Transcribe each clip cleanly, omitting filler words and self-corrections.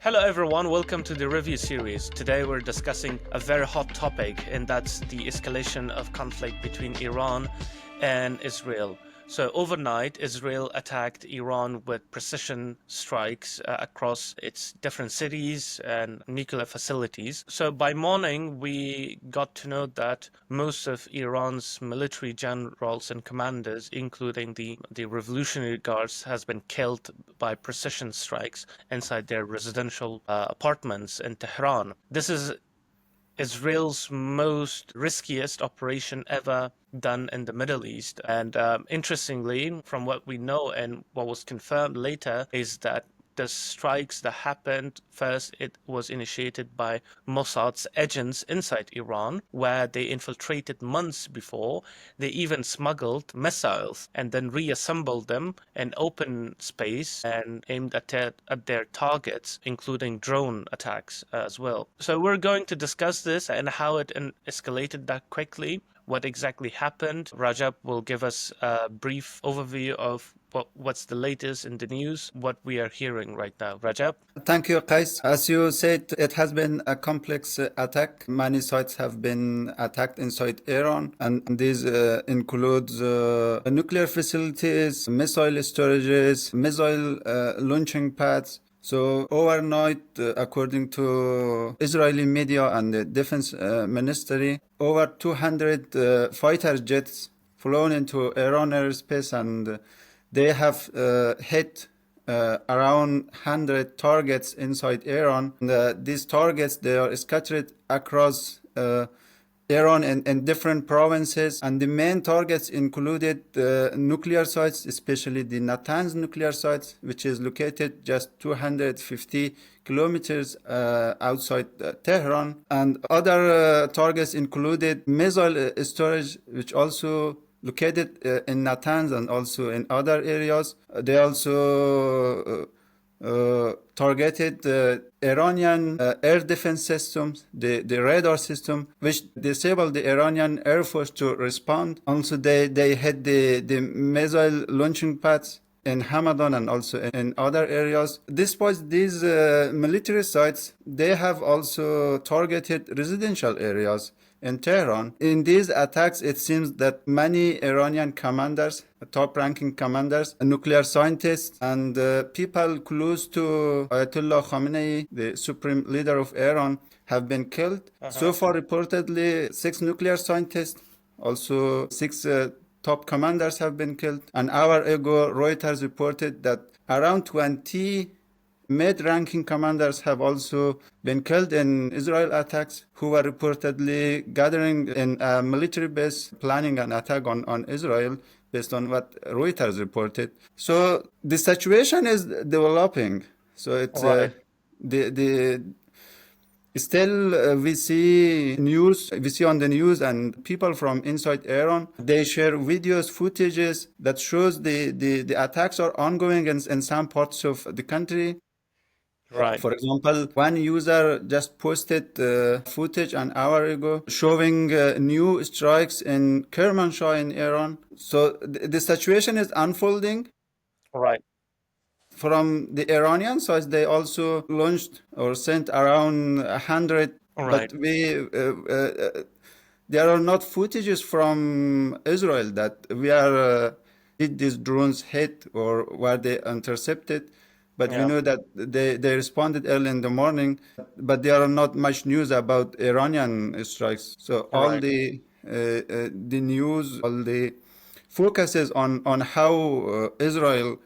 Hello everyone, welcome to the review series. Today we're discussing a very hot topic, and that's the escalation of conflict between Iran and Israel. So overnight, Israel attacked Iran with precision strikes across its different cities and nuclear facilities. So by morning, we got to know that most of Iran's military generals and commanders, including the Revolutionary Guards, has been killed by precision strikes inside their residential apartments in Tehran. This is Israel's most riskiest operation ever done in the Middle East. And interestingly, from what we know and what was confirmed later, is that the strikes that happened first, it was initiated by Mossad's agents inside Iran, where they infiltrated months before. They even smuggled missiles and then reassembled them in open space and aimed at their targets, including drone attacks as well. So we're going to discuss this and how it escalated that quickly, what exactly happened. Rajab will give us a brief overview of what's the latest in the news, what we are hearing right now. Rajab? Thank you, Qais. As you said, it has been a complex attack. Many sites have been attacked inside Iran, and these includes nuclear facilities, missile storages, missile launching pads. So overnight, according to Israeli media and the defense ministry, over 200 fighter jets flown into Iran airspace, and they have hit around 100 targets inside Iran. And, these targets, they are scattered across Iran in different provinces, and the main targets included nuclear sites, especially the Natanz nuclear sites, which is located just 250 kilometers outside Tehran. And other targets included missile storage, which also located in Natanz and also in other areas. They also targeted Iranian air defense systems, the radar system, which disabled the Iranian Air Force to respond. Also, they hit the missile launching pads in Hamadan and also in other areas. Despite these military sites, they have also targeted residential areas in Tehran. In these attacks, it seems that many Iranian commanders, top-ranking commanders, nuclear scientists, and people close to Ayatollah Khamenei, the supreme leader of Iran, have been killed. So far, reportedly, 6 nuclear scientists, also 6 top commanders have been killed. An hour ago, Reuters reported that around 20 mid-ranking commanders have also been killed in Israel attacks, who were reportedly gathering in a military base, planning an attack on Israel, based on what Reuters reported. So the situation is developing. So it's still we see on the news, and people from inside Iran, they share videos, footages that shows the attacks are ongoing in some parts of the country. Right. For example, one user just posted footage an hour ago showing new strikes in Kermanshah in Iran. So the situation is unfolding. Right. From the Iranian side, they also launched or sent around 100, Right. but there are not footages from Israel that we are did these drones hit or were they intercepted. But we know that they responded early in the morning, but there are not much news about Iranian strikes. So all the news, all the focus is on how Israel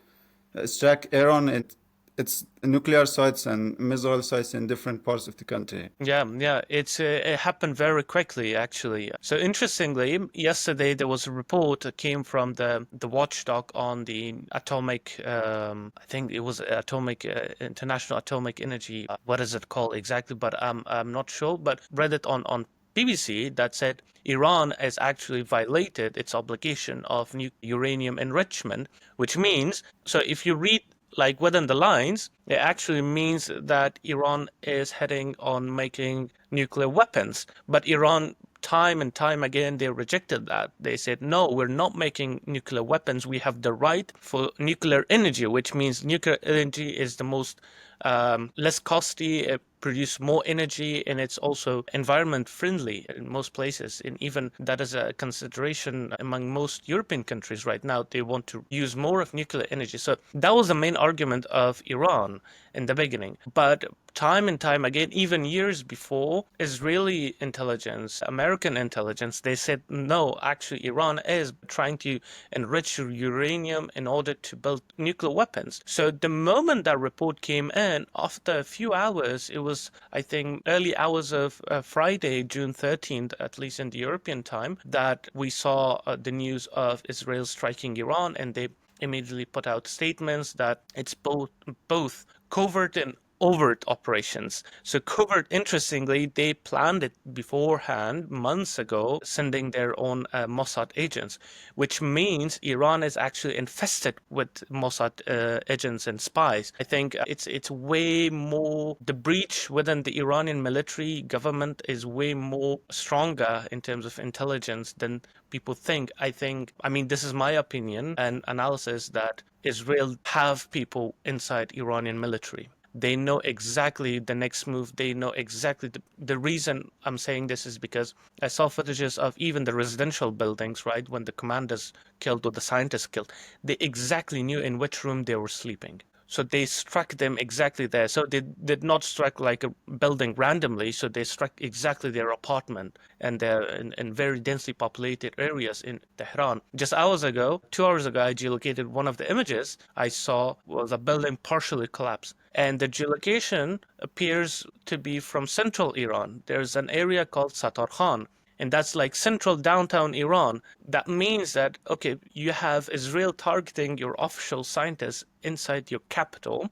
struck Iran at its nuclear sites and missile sites in different parts of the country. Yeah, it happened very quickly, actually. So interestingly, yesterday there was a report that came from the watchdog on the atomic, I think it was atomic, International Atomic Energy. What is it called exactly? But I'm not sure. But read it on BBC that said Iran has actually violated its obligation of uranium enrichment, which means, so if you read like within the lines, it actually means that Iran is heading on making nuclear weapons. But Iran time and time again, they rejected that. They said, no, we're not making nuclear weapons. We have the right for nuclear energy, which means nuclear energy is the most less costly, it produce more energy, and it's also environment friendly in most places. And even that is a consideration among most European countries right now. They want to use more of nuclear energy. So that was the main argument of Iran in the beginning. But time and time again, even years before, Israeli intelligence, American intelligence, they said, no, actually, Iran is trying to enrich uranium in order to build nuclear weapons. So the moment that report came in, after a few hours, it was, I think, early hours of Friday, June 13th, at least in the European time, that we saw the news of Israel striking Iran, and they immediately put out statements that it's both covert and overt operations. So covert, interestingly, they planned it beforehand, months ago, sending their own Mossad agents, which means Iran is actually infested with Mossad agents and spies. I think it's way more, the breach within the Iranian military government is way more stronger in terms of intelligence than people think. I mean, this is my opinion and analysis, that Israel have people inside Iranian military. They know exactly the next move. They know exactly the reason I'm saying this is because I saw footages of even the residential buildings, right? When the commanders killed or the scientists killed, they exactly knew in which room they were sleeping. So they struck them exactly there. So they did not strike like a building randomly. So they struck exactly their apartment, and they're in very densely populated areas in Tehran. Just hours ago, 2 hours ago, I geolocated one of the images I saw was a building partially collapsed. And the geolocation appears to be from central Iran. There's an area called Satarkhan, and that's like central downtown Iran. That means that, okay, you have Israel targeting your official scientists inside your capital,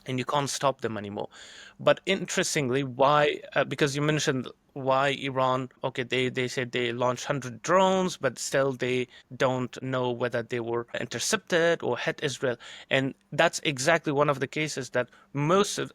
and you can't stop them anymore. But interestingly, why? Because you mentioned why Iran, okay, they said they launched 100 drones, but still they don't know whether they were intercepted or hit Israel. And that's exactly one of the cases that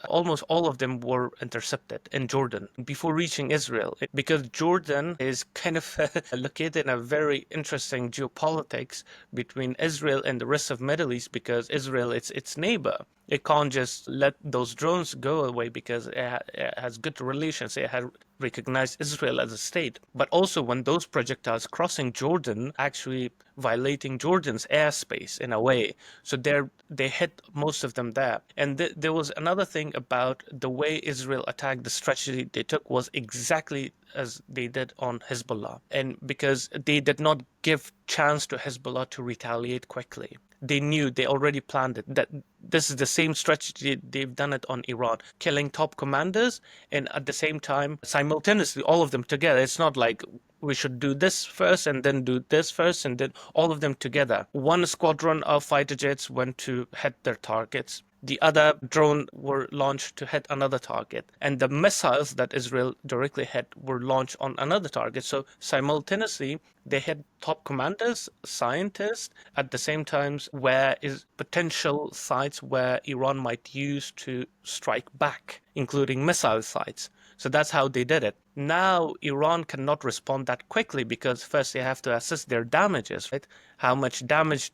almost all of them were intercepted in Jordan before reaching Israel. Because Jordan is kind of located in a very interesting geopolitics between Israel and the rest of Middle East, because Israel, it's its neighbor. It can't just let those drones go away because it has good relations. It has recognized Israel as a state. But also when those projectiles crossing Jordan, actually violating Jordan's airspace in a way. So they hit most of them there. And there was another thing about the way Israel attacked. The strategy they took was exactly as they did on Hezbollah. And because they did not give chance to Hezbollah to retaliate quickly. They knew, they already planned it, that this is the same strategy they've done it on Iran, killing top commanders, and at the same time, simultaneously, all of them together. It's not like we should do this first and then do this first and then all of them together. One squadron of fighter jets went to hit their targets. The other drone were launched to hit another target. And the missiles that Israel directly hit were launched on another target. So simultaneously, they hit top commanders, scientists, at the same time where is potential sites where Iran might use to strike back, including missile sites. So that's how they did it. Now, Iran cannot respond that quickly because first they have to assess their damages, right? How much damage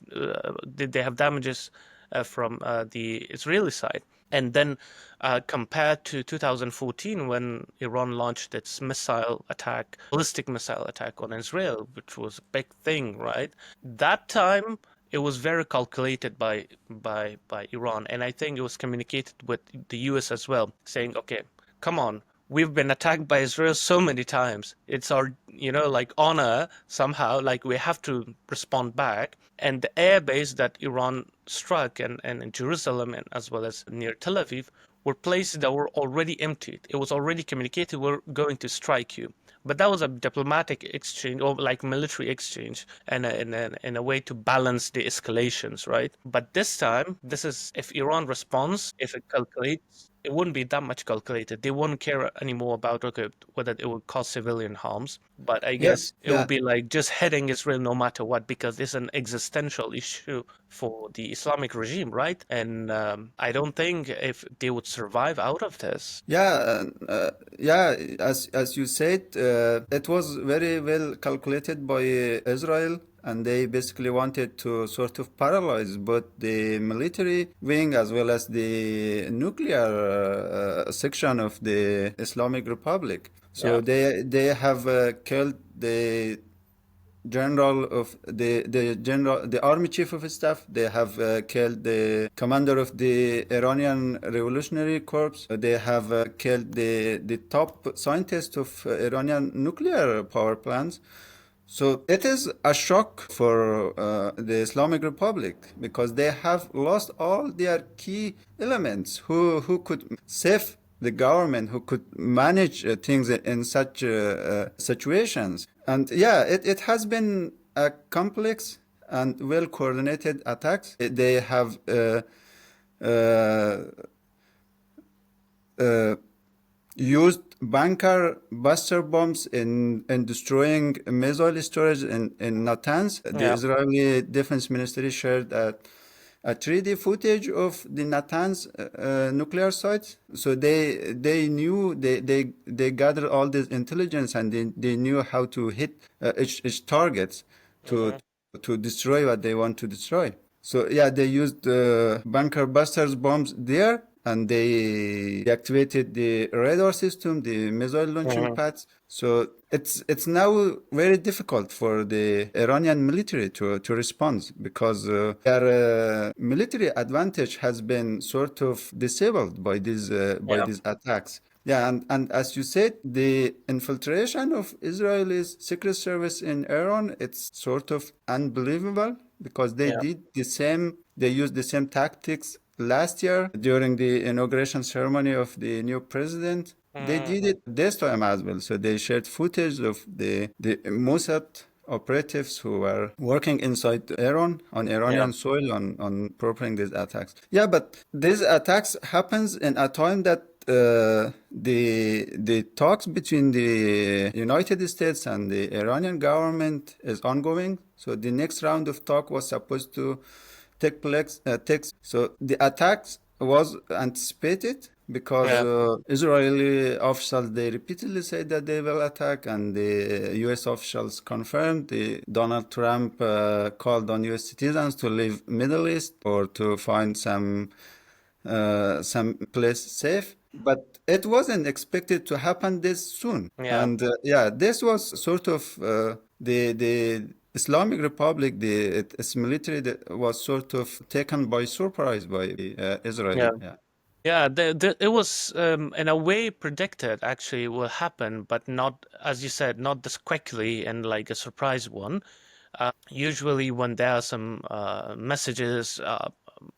did they have damages from the Israeli side? And then compared to 2014 when Iran launched its ballistic missile attack on Israel, which was a big thing, right? That time it was very calculated by Iran, and I think it was communicated with the US as well, saying, okay, come on, we've been attacked by Israel so many times. It's our, like honor somehow, like we have to respond back. And the air base that Iran struck and in Jerusalem and as well as near Tel Aviv were places that were already emptied. It was already communicated, we're going to strike you. But that was a diplomatic exchange or like military exchange and in a way to balance the escalations, right? But this time, this is if Iran responds, if it calculates it wouldn't be that much calculated. They won't care anymore about, okay, whether it would cause civilian harms. But I guess Yes, it will yeah. be like just hitting Israel no matter what, because it's an existential issue for the Islamic regime, right? And I don't think if they would survive out of this. Yeah, as you said, it was very well calculated by Israel, and they basically wanted to sort of paralyze both the military wing as well as the nuclear section of the Islamic Republic. So Yeah. they have killed the the army chief of staff. They have killed the commander of the Iranian Revolutionary Corps. They have killed the top scientist of Iranian nuclear power plants. So it is a shock for the Islamic Republic because they have lost all their key elements who could save the government, who could manage things in such situations. And yeah, it has been a complex and well coordinated attacks. They have uh, uh, used bunker buster bombs in destroying missile storage in Natanz. The Yeah. Israeli Defense Ministry shared a 3D footage of the Natanz nuclear sites. So they knew they gathered all this intelligence, and they knew how to hit each target to Hmm. to destroy what they want to destroy. So yeah, they used bunker busters bombs there, and they activated the radar system, the missile launching Hmm. pads. So it's now very difficult for the Iranian military to respond because their military advantage has been sort of disabled by Yeah. these attacks. Yeah, and as you said, the infiltration of Israel's secret service in Iran, it's sort of unbelievable because Yeah. they used the same tactics last year during the inauguration ceremony of the new president. They Hmm. did it this time as well. So they shared footage of the Mossad operatives who were working inside Iran on Yeah. Iranian soil on preparing these attacks. Yeah, but these attacks happens in a time that the talks between the United States and the Iranian government is ongoing. So the next round of talk was supposed to take place. So the attacks was anticipated because Yeah. Israeli officials they repeatedly said that they will attack, and the U.S. officials confirmed. Donald Trump called on U.S. citizens to leave Middle East or to find some place safe. But it wasn't expected to happen this soon. Yeah. And yeah, this was sort of the Islamic Republic, its military that was sort of taken by surprise by Israel. Yeah. Yeah. Yeah, it was in a way predicted actually will happen, but not, as you said, not this quickly and like a surprise one. Usually, when there are some messages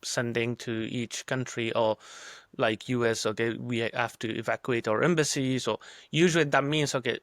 sending to each country, or like US, okay, we have to evacuate our embassies, or usually that means, okay,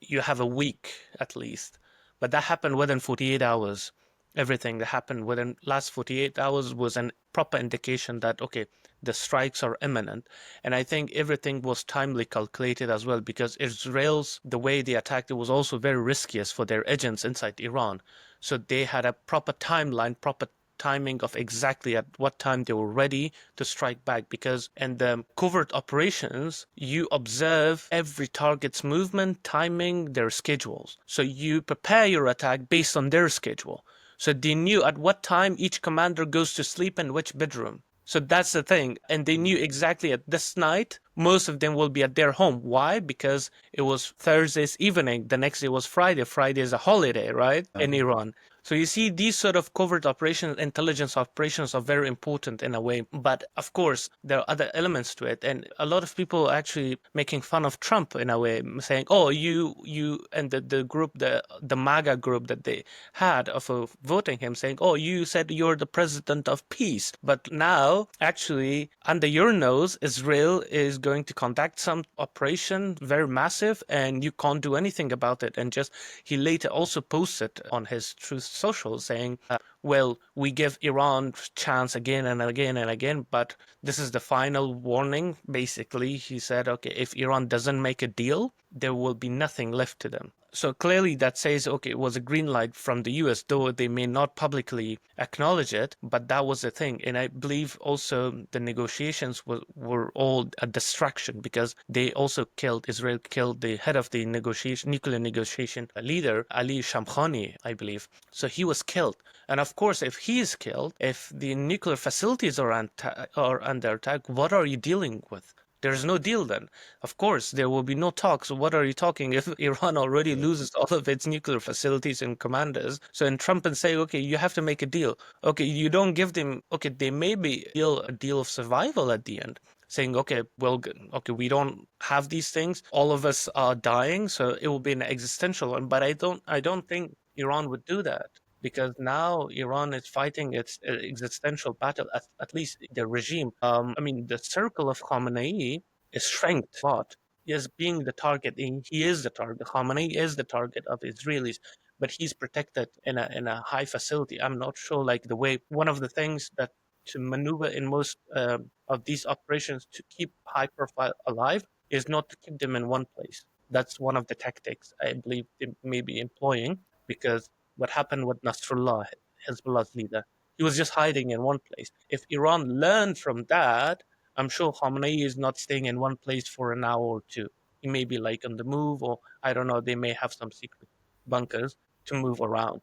you have a week at least. But that happened within 48 hours. Everything that happened within last 48 hours was an proper indication that, okay, the strikes are imminent. And I think everything was timely calculated as well, because Israel's, the way they attacked it was also very riskiest for their agents inside Iran. So they had a proper timeline, proper timing of exactly at what time they were ready to strike back, because in the covert operations you observe every target's movement, timing, their schedules, so you prepare your attack based on their schedule. So they knew at what time each commander goes to sleep in which bedroom. So that's the thing. And they knew exactly at this night, most of them will be at their home. Why? Because it was Thursday's evening. The next day was Friday. Friday is a holiday, right? In Iran. So you see, these sort of covert operations, intelligence operations are very important in a way. But of course, there are other elements to it. And a lot of people are actually making fun of Trump in a way, saying, oh, you, and the group, the MAGA group that they had of voting him, saying, oh, you said you're the president of peace. But now, actually, under your nose, Israel is going to conduct some operation, very massive, and you can't do anything about it. And just, he later also posted on his Truth social saying, well, we give Iran chance again and again and again, but this is the final warning. Basically, he said, okay, if Iran doesn't make a deal, there will be nothing left to them. So clearly that says, okay, it was a green light from the US, though they may not publicly acknowledge it, but that was the thing. And I believe also the negotiations were all a distraction because they also Israel killed the head of the nuclear negotiation leader, Ali Shamkhani, I believe. So he was killed. And of course, if he is killed, if the nuclear facilities are under attack, what are you dealing with? There's no deal then. Of course, there will be no talks. What are you talking if Iran already loses all of its nuclear facilities and commanders? So in Trump and say, okay, you have to make a deal. Okay, you don't give them, okay, they may be a deal of survival at the end. Saying, okay, well, okay, we don't have these things. All of us are dying, so it will be an existential one. But I don't think Iran would do that because now Iran is fighting its existential battle, at least the regime. I mean, the circle of Khamenei is shrank a lot. He is being the target. He is the target. Khamenei is the target of Israelis, but he's protected in a high facility. I'm not sure, like the way one of the things that to maneuver in most of these operations to keep high profile alive is not to keep them in one place. That's one of the tactics I believe they may be employing because what happened with Nasrullah, Hezbollah's leader. He was just hiding in one place. If Iran learned from that, I'm sure Khamenei is not staying in one place for an hour or two. He may be like on the move, or I don't know, they may have some secret bunkers to move around.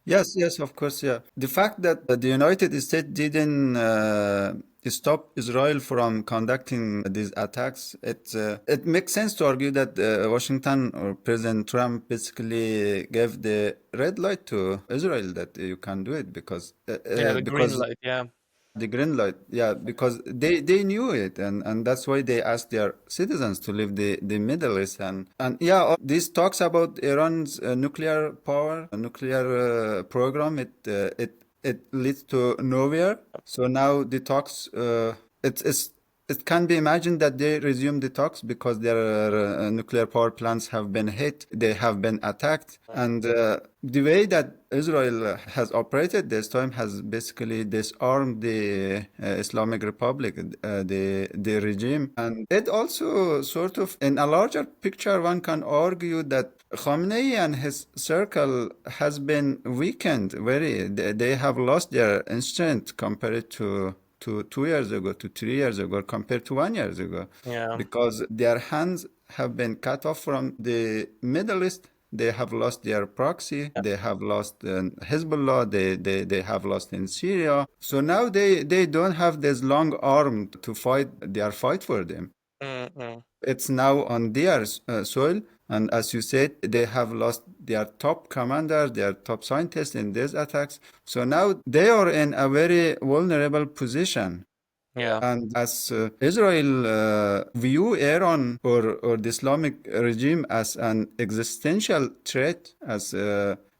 Yes, yes, of course, yeah. The fact that the United States didn't stop Israel from conducting these attacks, it makes sense to argue that Washington or President Trump basically gave the red light to Israel that you can do it Yeah, the green because light. Yeah, the green light, yeah, because they knew it, and that's why they asked their citizens to leave the Middle East, and yeah, this talks about Iran's nuclear power, nuclear program. It leads to nowhere. So now the talks, it can be imagined that they resume the talks because their nuclear power plants have been hit, they have been attacked, and the way that Israel has operated this time has basically disarmed the Islamic Republic, the regime, and it also sort of, in a larger picture, one can argue that Khamenei and his circle has been weakened. They have lost their instinct compared to 2 years ago, to 3 years ago, compared to 1 year ago, yeah, because their hands have been cut off from the Middle East. They have lost their proxy. They have lost Hezbollah. They have lost in Syria. So now they don't have this long arm to fight their fight for them. mm-hmm. It's now on their soil. And as you said, they have lost their top commander, their top scientists in these attacks. So now they are in a very vulnerable position. Yeah, And as Israel view Iran or the Islamic regime as an existential threat, as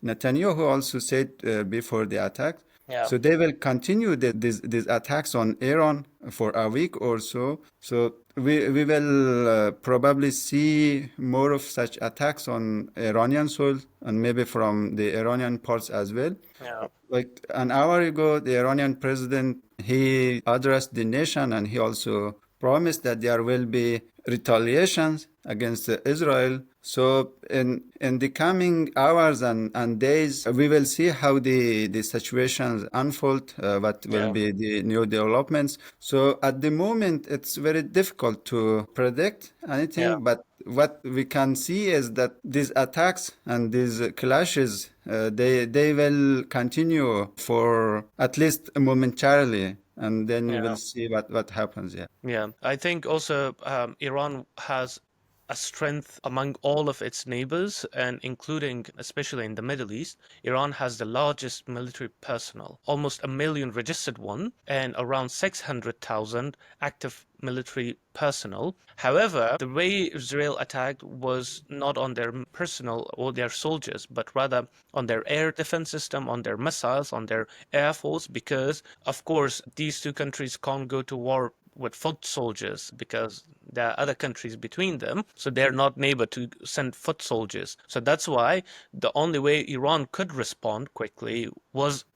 Netanyahu also said before the attack, yeah, so they will continue these attacks on Iran for a week or so. So we will probably see more of such attacks on Iranian soil and maybe from the Iranian parts as well. yeah, Like an hour ago, the Iranian president, he addressed the nation and he also promised that there will be retaliations against Israel. So in the coming hours and days, we will see how the situations unfold, what will yeah, be the new developments. So at the moment, it's very difficult to predict yeah, anything, but what we can see is that these attacks and these clashes, they will continue for at least momentarily, and then we will yeah. see what happens. Yeah. Yeah, I think also Iran has a strength among all of its neighbors, and including, especially in the Middle East, Iran has the largest military personnel, almost a million registered one, and around 600,000 active military personnel. However, the way Israel attacked was not on their personnel or their soldiers, but rather on their air defense system, on their missiles, on their air force, because, of course, these two countries can't go to war with foot soldiers because there are other countries between them, so they're not able to send foot soldiers. So that's why the only way Iran could respond quickly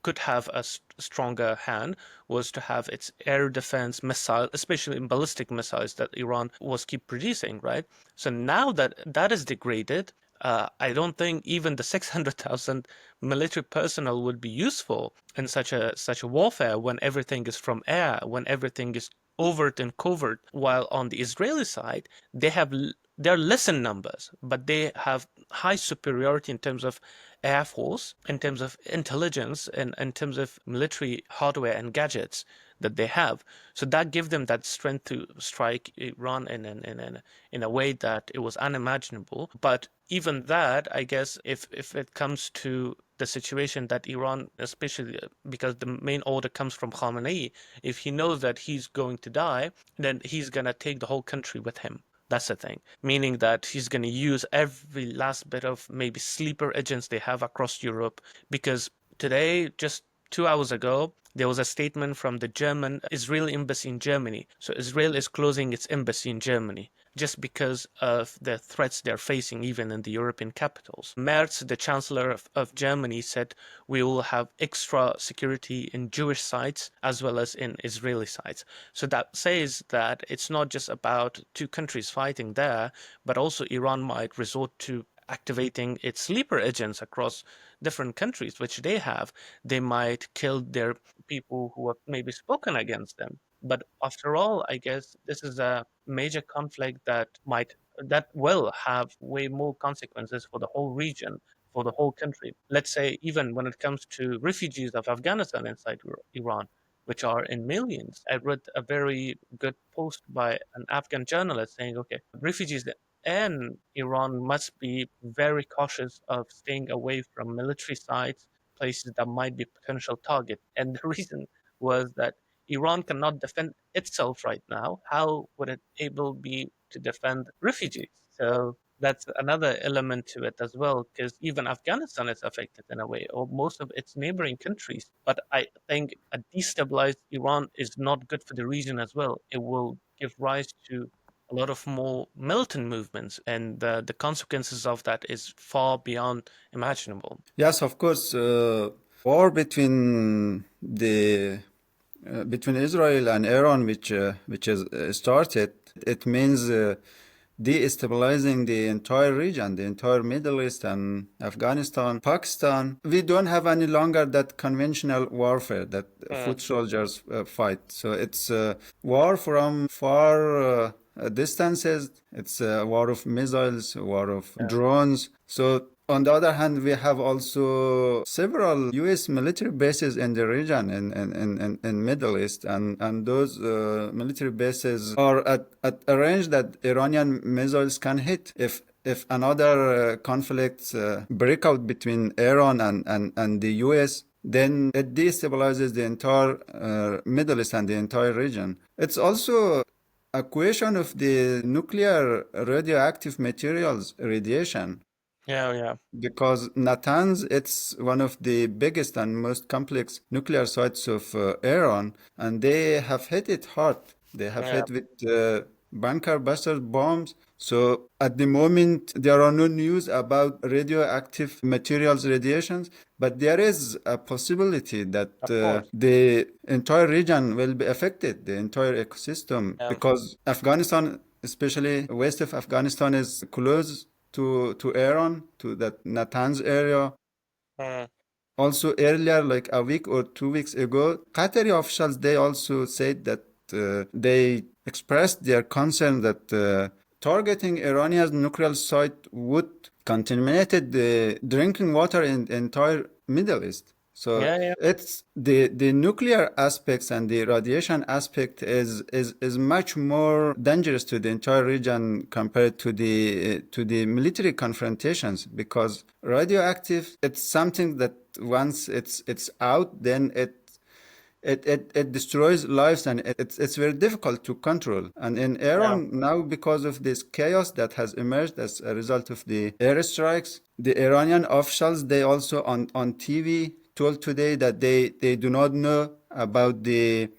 could have a stronger hand was to have its air defense missile, especially in ballistic missiles that Iran was keep producing, right? So now that that is degraded, I don't think even the 600,000 military personnel would be useful in such a warfare when everything is from air, when everything is overt and covert. While on the Israeli side, they're less in numbers, but they have high superiority in terms of air force, in terms of intelligence, and in terms of military hardware and gadgets that they have. So that gives them that strength to strike Iran in a way that it was unimaginable. But even that, I guess, if it comes to the situation that Iran, especially because the main order comes from Khamenei, if he knows that he's going to die, then he's gonna take the whole country with him. That's the thing, meaning that he's going to use every last bit of maybe sleeper agents they have across Europe. Because today, just 2 hours ago, there was a statement from the German Israeli embassy in Germany. So Israel is closing its embassy in Germany just because of the threats they're facing even in the European capitals. Merz, the chancellor of Germany, said we will have extra security in Jewish sites as well as in Israeli sites. So that says that it's not just about two countries fighting there, but also Iran might resort to activating its sleeper agents across different countries, which they have. They might kill their people who have maybe spoken against them. But after all, I guess this is a major conflict that will have way more consequences for the whole region, for the whole country. Let's say even when it comes to refugees of Afghanistan inside Iran, which are in millions. I read a very good post by an Afghan journalist saying, okay, refugees and Iran must be very cautious of staying away from military sites, places that might be potential target. And the reason was that Iran cannot defend itself right now. How would it able be to defend refugees? So that's another element to it as well, because even Afghanistan is affected in a way, or most of its neighboring countries. But I think a destabilized Iran is not good for the region as well. It will give rise to a lot of more militant movements, and the consequences of that is far beyond imaginable. Yes, of course. War between Israel and Iran, which has started, it means destabilizing the entire region, the entire Middle East and Afghanistan, Pakistan. We don't have any longer that conventional warfare that Mm, foot soldiers fight. So it's war from far distances. It's a war of missiles, a war of yeah, drones. So on the other hand, we have also several U.S. military bases in the region in Middle East, and those military bases are at a range that Iranian missiles can hit. If another conflict break out between Iran and the U.S., then it destabilizes the entire Middle East and the entire region. It's also a question of the nuclear radioactive materials radiation, yeah, yeah, because Natanz, it's one of the biggest and most complex nuclear sites of Iran, and they have hit it hard. They have yeah, hit with bunker buster bombs. So at the moment, there are no news about radioactive materials radiations, but there is a possibility that of course. the entire region will be affected, the entire ecosystem, Yeah, because Afghanistan, especially west of Afghanistan, is close to Iran, to that Natanz area. mm, Also earlier, like a week or 2 weeks ago, Qatari officials, they also said that they expressed their concern that targeting Iranian's nuclear site would contaminate the drinking water in the entire Middle East. So yeah, yeah, it's the nuclear aspects and the radiation aspect is much more dangerous to the entire region compared to the military confrontations, because radioactive, it's something that once it's out, then it destroys lives, and it's very difficult to control. And in yeah. Iran now, because of this chaos that has emerged as a result of the airstrikes, the Iranian officials, they also on TV told today that they do not know about the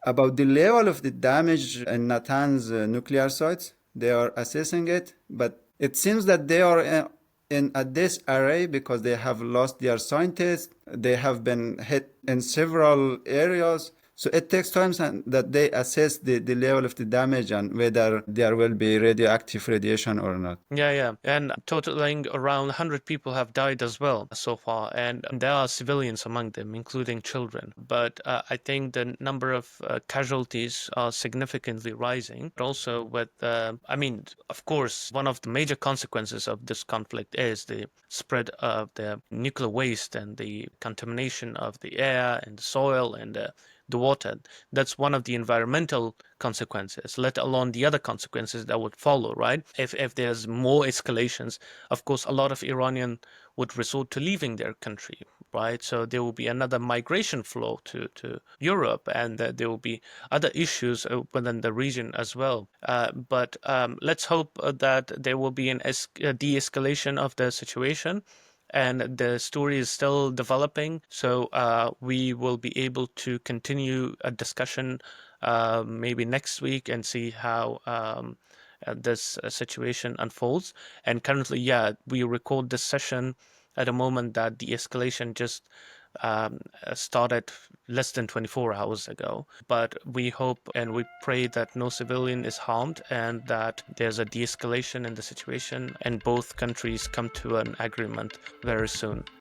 About the level of the damage in Natanz nuclear sites, they are assessing it, but it seems that they are in a disarray because they have lost their scientists. They have been hit in several areas. So it takes time that they assess the level of the damage and whether there will be radioactive radiation or not. Yeah. And totaling around 100 people have died as well so far, and there are civilians among them, including children. But I think the number of casualties are significantly rising. But also with, of course, one of the major consequences of this conflict is the spread of the nuclear waste and the contamination of the air and the soil and the water. That's one of the environmental consequences, let alone the other consequences that would follow, right? If there's more escalations, of course, a lot of Iranian would resort to leaving their country, right? So there will be another migration flow to Europe, and there will be other issues within the region as well. But let's hope that there will be a de-escalation of the situation, and the story is still developing. So we will be able to continue a discussion maybe next week and see how this situation unfolds. And currently, we record this session at a moment that the escalation just started less than 24 hours ago. But we hope and we pray that no civilian is harmed and that there's a de-escalation in the situation and both countries come to an agreement very soon.